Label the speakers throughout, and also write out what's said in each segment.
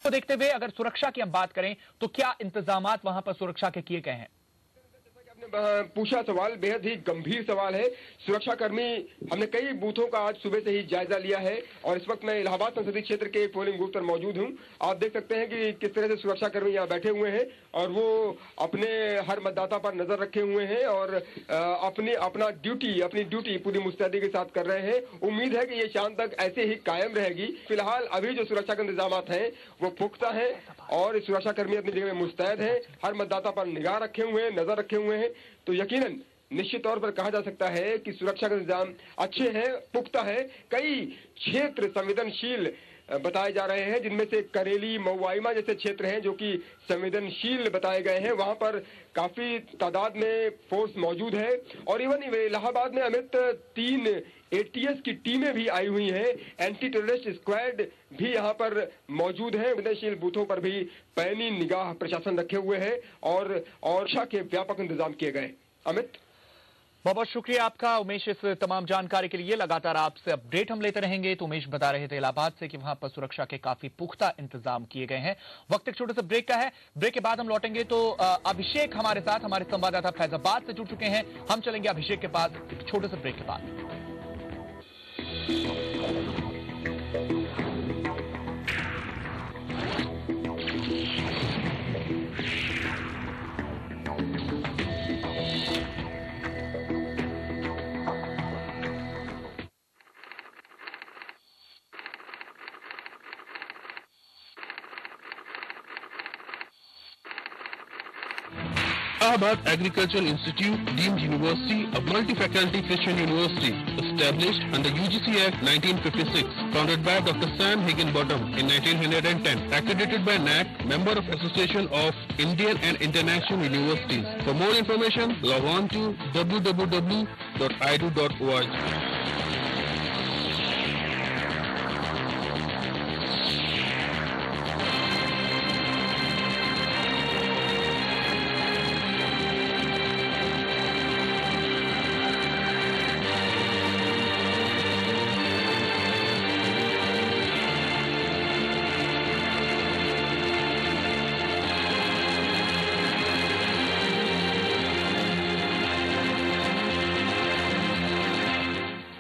Speaker 1: तो देखते हुए अगर सुरक्षा की हम बात करें तो क्या इंतजामात वहां पर सुरक्षा के किए गए हैं?
Speaker 2: पूछा सवाल बेहद ही गंभीर सवाल है। सुरक्षाकर्मी, हमने कई बूथों का आज सुबह से ही जायजा लिया है और इस वक्त मैं इलाहाबाद संसदीय क्षेत्र के पोलिंग बूथ पर मौजूद हूं। आप देख सकते हैं कि किस तरह से सुरक्षाकर्मी यहाँ बैठे हुए हैं और वो अपने हर मतदाता पर नजर रखे हुए हैं और अपनी ड्यूटी पूरी मुस्तैदी के साथ कर रहे हैं। उम्मीद है कि ये शाम तक ऐसे ही कायम रहेगी। फिलहाल अभी जो सुरक्षा के इंतजाम हैं वो पुख्ता है और सुरक्षाकर्मी अपनी जगह में मुस्तैद है, हर मतदाता पर निगाह रखे हुए हैं, नजर रखे हुए हैं। तो यकीनन निश्चित तौर पर कहा जा सकता है कि सुरक्षा के इंतजाम अच्छे हैं, पुख्ता है। कई क्षेत्र संवेदनशील बताए जा रहे हैं, जिनमें से करेली, मऊआइमा जैसे क्षेत्र हैं जो कि संवेदनशील बताए गए हैं। वहां पर काफी तादाद में फोर्स मौजूद है और इवन इलाहाबाद में अमित 3 ATS की टीमें भी आई हुई हैं। एंटी टेररिस्ट स्क्वाड भी यहां पर मौजूद है। संवेदनशील बूथों पर भी पैनी निगाह प्रशासन रखे हुए है और सुरक्षा के व्यापक इंतजाम किए गए। अमित,
Speaker 1: बहुत बहुत शुक्रिया आपका उमेश, इस तमाम जानकारी के लिए। लगातार आपसे अपडेट हम लेते रहेंगे। तो उमेश बता रहे थे इलाहाबाद से कि वहां पर सुरक्षा के काफी पुख्ता इंतजाम किए गए हैं। वक्त एक छोटे से ब्रेक का है, ब्रेक के बाद हम लौटेंगे तो अभिषेक हमारे साथ, हमारे संवाददाता फैजाबाद से जुड़ चुके हैं। हम चलेंगे अभिषेक के पास एक छोटे से ब्रेक के बाद।
Speaker 3: Allahabad Agricultural Institute, deemed university, a multi-faculty Christian university, established under UGC Act 1956, founded by Dr. Sam Higginbottom in 1910, accredited by NAC, member of Association of Indian and International Universities. For more information, log on to www.idu.org.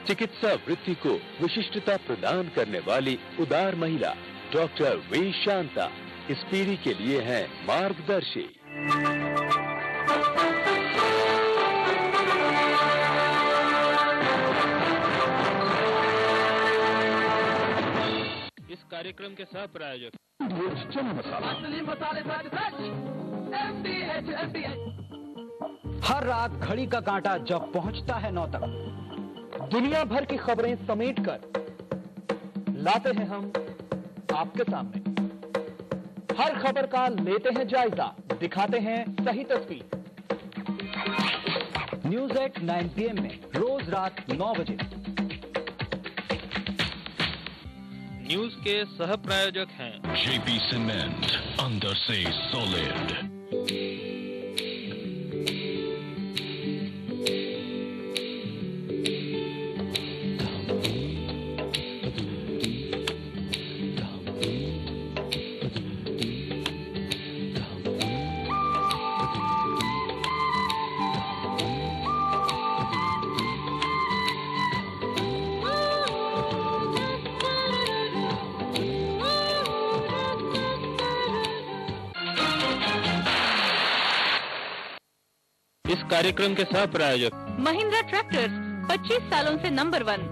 Speaker 4: चिकित्सा वृत्ति को विशिष्टता प्रदान करने वाली उदार महिला doctor V Shanta इस पीढ़ी के लिए हैं मार्गदर्शी।
Speaker 3: इस कार्यक्रम के सह प्रायोजक
Speaker 1: हर रात घड़ी का कांटा जब पहुंचता है 9 तक, दुनिया भर की खबरें समेटकर लाते हैं हम आपके सामने। हर खबर का लेते हैं जायजा, दिखाते हैं सही तस्वीर। न्यूज एट 9 PM में रोज रात 9 बजे।
Speaker 3: न्यूज के सह प्रायोजक हैं
Speaker 5: JP सीमेंट, अंदर से सॉलिड।
Speaker 3: इस कार्यक्रम के सह प्रायोजक
Speaker 6: महिंद्रा ट्रैक्टर्स, 25 सालों से नंबर 1।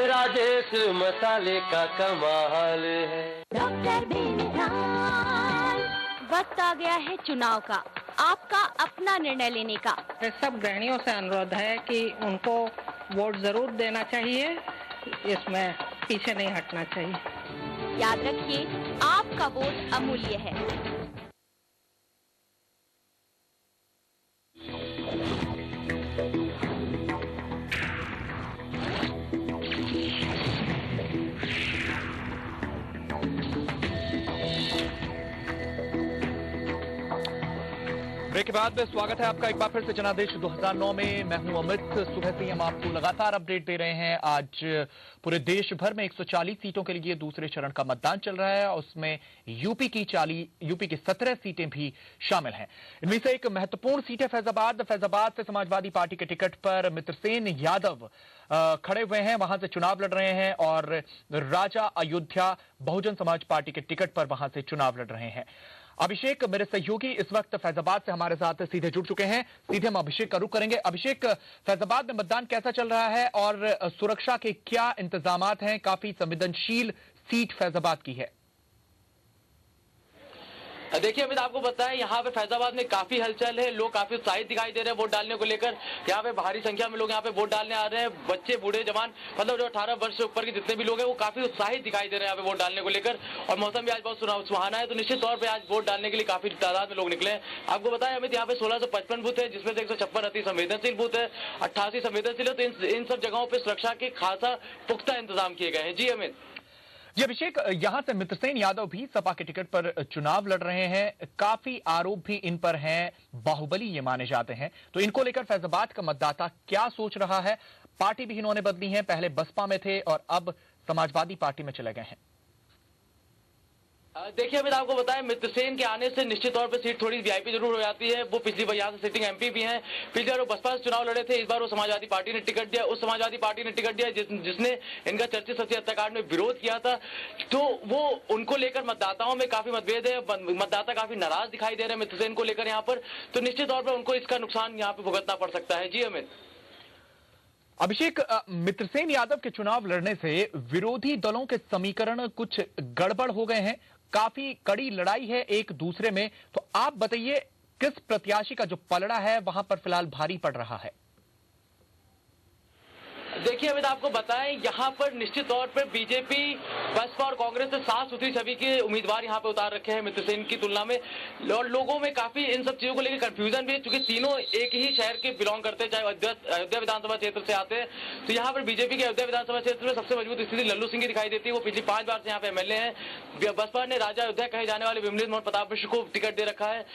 Speaker 7: राजेश मसाले का कमाल है।
Speaker 6: डॉक्टर बेनिहाल, वक्त आ गया है चुनाव का, आपका अपना निर्णय लेने का।
Speaker 8: सब गृहिणियों से अनुरोध है कि उनको वोट जरूर देना चाहिए, इसमें पीछे नहीं हटना चाहिए।
Speaker 6: याद रखिए, आपका वोट अमूल्य है।
Speaker 1: ब्रेक के बाद स्वागत है आपका एक बार फिर से जनादेश 2009 में। मैं हूं अमित। सुबह से हम आपको लगातार अपडेट दे रहे हैं। आज पूरे देश भर में 140 सीटों के लिए दूसरे चरण का मतदान चल रहा है। उसमें यूपी की 17 सीटें भी शामिल हैं। इनमें से एक महत्वपूर्ण सीट है फैजाबाद। फैजाबाद से समाजवादी पार्टी के टिकट पर मित्रसेन यादव खड़े हुए हैं, वहां से चुनाव लड़ रहे हैं, और राजा अयोध्या बहुजन समाज पार्टी के टिकट पर वहां से चुनाव लड़ रहे हैं। अभिषेक मेरे सहयोगी इस वक्त फैजाबाद से हमारे साथ सीधे जुड़ चुके हैं। सीधे हम अभिषेक का रुख करेंगे। अभिषेक, फैजाबाद में मतदान कैसा चल रहा है और सुरक्षा के क्या इंतजामात हैं? काफी संवेदनशील सीट फैजाबाद की है।
Speaker 9: देखिए अमित, आपको बताएं यहाँ पे फैजाबाद में काफी हलचल है। लोग काफी उत्साहित दिखाई दे रहे हैं वोट डालने को लेकर। यहाँ पे भारी संख्या में लोग यहाँ पे वोट डालने आ रहे हैं। बच्चे, बूढ़े, जवान, मतलब जो 18 वर्ष से ऊपर के जितने भी लोग हैं वो काफी उत्साहित दिखाई दे रहे हैं यहाँ पे वोट डालने को लेकर। और मौसम भी आज बहुत सुहाना है, तो निश्चित तौर पर आज वोट डालने के लिए काफी तादाद में लोग निकले हैं। आपको बताएं अमित, यहाँ पे 1655 बूथ है, जिसमें से 156 अति संवेदनशील बूथ है, 88 संवेदनशील है। तो इन सब जगहों पर सुरक्षा के खासा पुख्ता इंतजाम किए गए हैं। जी अमित।
Speaker 1: जी अभिषेक, यहां से मित्रसेन यादव भी सपा के टिकट पर चुनाव लड़ रहे हैं। काफी आरोप भी इन पर हैं, बाहुबली ये माने जाते हैं। तो इनको लेकर फैजाबाद का मतदाता क्या सोच रहा है? पार्टी भी इन्होंने बदली है, पहले बसपा में थे और अब समाजवादी पार्टी में चले गए हैं।
Speaker 9: देखिए अमित, आपको बताएं मित्रसेन के आने से निश्चित तौर पे सीट थोड़ी वीआईपी जरूर हो जाती है। वो पिछली बार यहाँ से सिटिंग एमपी भी हैं। पिछली बार वो बसपा से चुनाव लड़े थे, इस बार वो समाजवादी पार्टी ने टिकट दिया। उस समाजवादी पार्टी ने टिकट दिया जिसने इनका चर्चित सती हत्याकांड में विरोध किया था। तो वो उनको लेकर मतदाताओं में काफी मतभेद है। मतदाता काफी नाराज दिखाई दे रहे हैं मित्रसेन को लेकर यहाँ पर। तो निश्चित तौर पर उनको इसका नुकसान यहाँ पे भुगतना पड़ सकता है। जी अमित।
Speaker 1: अभिषेक, मित्रसेन यादव के चुनाव लड़ने से विरोधी दलों के समीकरण कुछ गड़बड़ हो गए हैं। काफी कड़ी लड़ाई है एक दूसरे में। तो आप बताइए, किस प्रत्याशी का जो पलड़ा है वहां पर फिलहाल भारी पड़ रहा है?
Speaker 9: देखिए अमित, आपको बताएं यहाँ पर निश्चित तौर पर बीजेपी, बसपा और कांग्रेस से साफ सुथरी छवि के उम्मीदवार यहाँ पे उतार रखे हैं मित्रसेन की तुलना में। और लोगों में काफी इन सब चीजों को लेकर कंफ्यूजन भी है, क्योंकि तीनों एक ही शहर के बिलोंग करते हैं, चाहे अयोध्या विधानसभा क्षेत्र से आते हैं। तो यहाँ पर बीजेपी के अयोध्या विधानसभा क्षेत्र में सबसे मजबूत स्थिति लल्लू सिंह की दिखाई देती है। वो पिछली 5 बार से यहाँ पे एमएलए हैं। बसपा ने राजा अयोध्या कहे जाने वाले विमलेश मोहन प्रताप मिश्र को टिकट दे रखा है।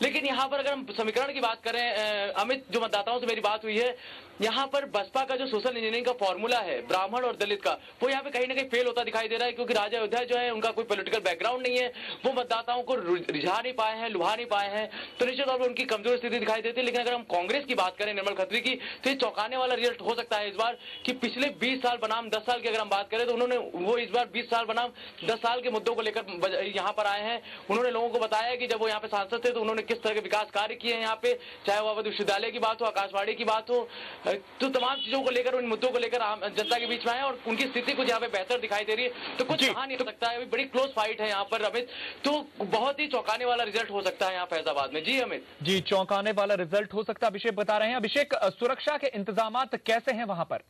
Speaker 9: लेकिन यहाँ पर अगर हम समीकरण की बात करें अमित, जो मतदाताओं से मेरी बात हुई है, यहाँ पर बसपा का जो सोशल इंजीनियरिंग का फॉर्मूला है ब्राह्मण और दलित का, वो यहाँ पे कहीं ना कहीं फेल होता दिखाई दे रहा है। क्योंकि राजा अयोध्या जो है उनका कोई पॉलिटिकल बैकग्राउंड नहीं है, वो मतदाताओं को रिझा नहीं पाए हैं, लुभा नहीं पाए हैं। तो निश्चित तौर पर उनकी कमजोर स्थिति दिखाई देती है। लेकिन अगर हम कांग्रेस की बात करें निर्मल खत्री की, तो ये चौंकाने वाला रिजल्ट हो सकता है इस बार कि पिछले 20 साल बनाम 10 साल की अगर हम बात करें तो वो इस बार 20 साल बनाम 10 साल के मुद्दों को लेकर यहाँ पर आए हैं। उन्होंने लोगों को बताया कि जब वो यहाँ पे सांसद थे तो उन्होंने किस तरह के विकास कार्य किए हैं यहाँ पे, चाहे वो अवध विश्वविद्यालय की बात हो, आकाशवाणी की बात हो, तो तमाम चीजों को लेकर, उन मुद्दों को लेकर आम जनता के बीच में आए और उनकी स्थिति कुछ यहाँ पे बेहतर दिखाई दे रही है। तो कुछ कहा नहीं हो सकता है, अभी बड़ी क्लोज फाइट है यहाँ पर अमित। तो बहुत ही चौंकाने वाला रिजल्ट हो सकता है यहाँ फैजाबाद में। जी अमित।
Speaker 1: जी, चौंकाने वाला रिजल्ट हो सकता है, अभिषेक बता रहे हैं। अभिषेक, सुरक्षा के इंतजामात कैसे हैं वहां पर?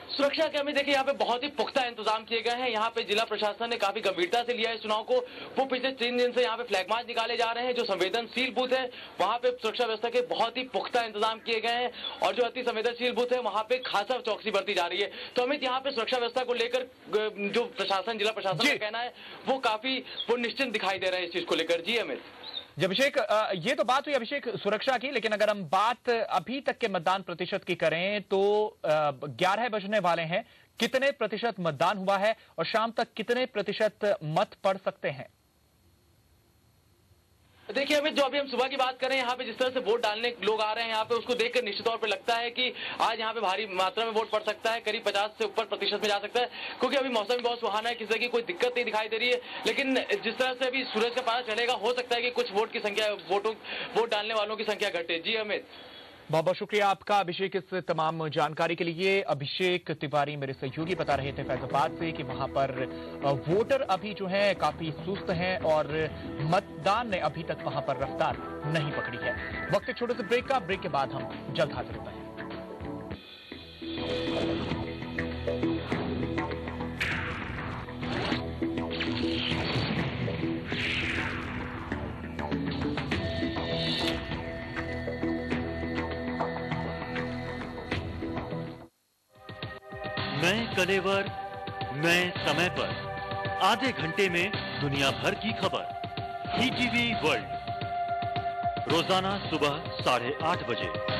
Speaker 9: सुरक्षा के हमें देखिए यहाँ पे बहुत ही पुख्ता इंतजाम किए गए हैं। यहाँ पे जिला प्रशासन ने काफी गंभीरता से लिया है इस चुनाव को। वो पिछले 3 दिन से यहाँ पे फ्लैग मार्च निकाले जा रहे हैं। जो संवेदनशील बूथ है वहाँ पे सुरक्षा व्यवस्था के बहुत ही पुख्ता इंतजाम किए गए हैं, और जो अति संवेदनशील बूथ है वहाँ पे खासा चौकसी बरती जा रही है। तो अमित, यहाँ पे सुरक्षा व्यवस्था को लेकर जो प्रशासन, जिला प्रशासन का कहना है वो निश्चिंत दिखाई दे रहे हैं इस चीज को लेकर। जी अमित।
Speaker 1: अभिषेक, ये तो बात हुई अभिषेक सुरक्षा की, लेकिन अगर हम बात अभी तक के मतदान प्रतिशत की करें तो 11 बजने वाले हैं। कितने प्रतिशत मतदान हुआ है और शाम तक कितने प्रतिशत मत पड़ सकते हैं?
Speaker 9: देखिए अमित, जो अभी हम सुबह की बात करें, यहाँ पे जिस तरह से वोट डालने लोग आ रहे हैं यहाँ पे, उसको देखकर निश्चित तौर पे लगता है कि आज यहाँ पे भारी मात्रा में वोट पड़ सकता है, करीब 50 से ऊपर प्रतिशत में जा सकता है। क्योंकि अभी मौसम भी बहुत सुहाना है, किसी तरह की कोई दिक्कत नहीं दिखाई दे रही है। लेकिन जिस तरह से अभी सूरज का पता चलेगा, हो सकता है कि कुछ वोट डालने वालों की संख्या घटे। जी अमित।
Speaker 1: बहुत बहुत शुक्रिया आपका अभिषेक इस तमाम जानकारी के लिए। अभिषेक तिवारी मेरे सहयोगी बता रहे थे फैजाबाद से कि वहां पर वोटर अभी जो है काफी सुस्त हैं और मतदान ने अभी तक वहां पर रफ्तार नहीं पकड़ी है। वक्त एक छोटे से ब्रेक का, ब्रेक के बाद हम जल्द हाजिर होते हैं।
Speaker 10: नए कलेवर नए समय पर, आधे घंटे में दुनिया भर की खबर। ETV वर्ल्ड रोजाना सुबह 8:30 बजे।